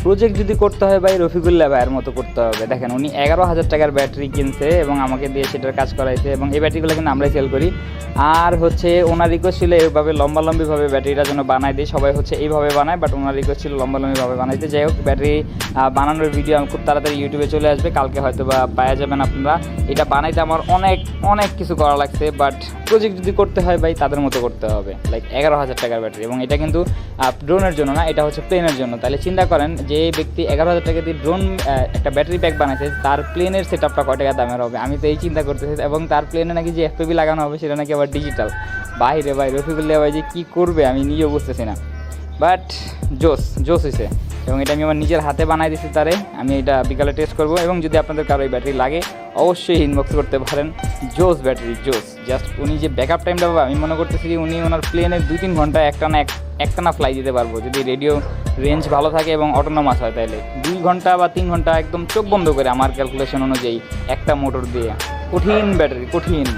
Project যদি করতে হয় ভাই রফিকুল্লাহ ভাইয়ের মতো করতে হবে। দেখেন উনি 11,000 টাকার ব্যাটারি কিনছে এবং আমাকে দিয়ে সেটার কাজ করাইছে, এবং এই ব্যাটারিগুলো কিন্তু আমরাই সেল করি। আর হচ্ছে ওনার রিকোয়েস্ট ছিল এইভাবে লম্বালম্বিভাবে ব্যাটারিটা যেন বানাই দিই, সবাই হচ্ছে এইভাবে বানায়, বাট ওনার রিকোয়েস্ট ছিল লম্বালম্বিভাবে বানাইতে। যাই হোক, ব্যাটারি বানানোর ভিডিও খুব তাড়াতাড়ি ইউটিউবে চলে আসবে, কালকে হয়তো বা পাওয়া যাবেন আপনারা। এটা বানাইতে আমার অনেক কিছু করা লাগছে, বাট প্রজেক্ট যদি করতে হয় ভাই তাদের মতো করতে হবে। লাইক 11,000 টাকার ব্যাটারি, এবং এটা কিন্তু ড্রোনের জন্য না, এটা হচ্ছে প্লেনের জন্য। তাহলে চিন্তা করেন যে ব্যক্তি 11,000 টাকা দিয়ে ড্রোন একটা ব্যাটারি প্যাক বানাইছে, তার প্লেনের সেট আপটা কয় টাকা দামের হবে আমি তো এই চিন্তা করতেছি। এবং তার প্লেনে নাকি যে এফপিভি লাগানো হবে সেটা নাকি আবার ডিজিটাল। বাইরে ভাই রফিকুল্লাহ ভাই যে কী করবে আমি নিজেও বুঝতেছি না, বাট জোস হয়েছে। এবং এটা আমি আমার নিজের হাতে বানাই দিচ্ছি তারে। আমি এটা বিকালে টেস্ট করব, এবং যদি আপনাদের কারো এই ব্যাটারি লাগে অবশ্যই ইনবক্স করতে পারেন। জোস ব্যাটারি, জোস। জাস্ট উনি যে ব্যাকআপ টাইমটা পাবে, আমি মনে করতেছি যে উনি ওনার প্লেনে 2-3 ঘন্টা একটানা ফ্লাই দিতে পারবো যদি রেডিও রেঞ্জ ভালো থাকে এবং অটোনোমাস হয়। তাইলে 2 ঘন্টা বা 3 ঘন্টা একদম চোখ বন্ধ করে, আমার ক্যালকুলেশন অনুযায়ী, একটা মোটর দিয়ে। কঠিন ব্যাটারি, কঠিন।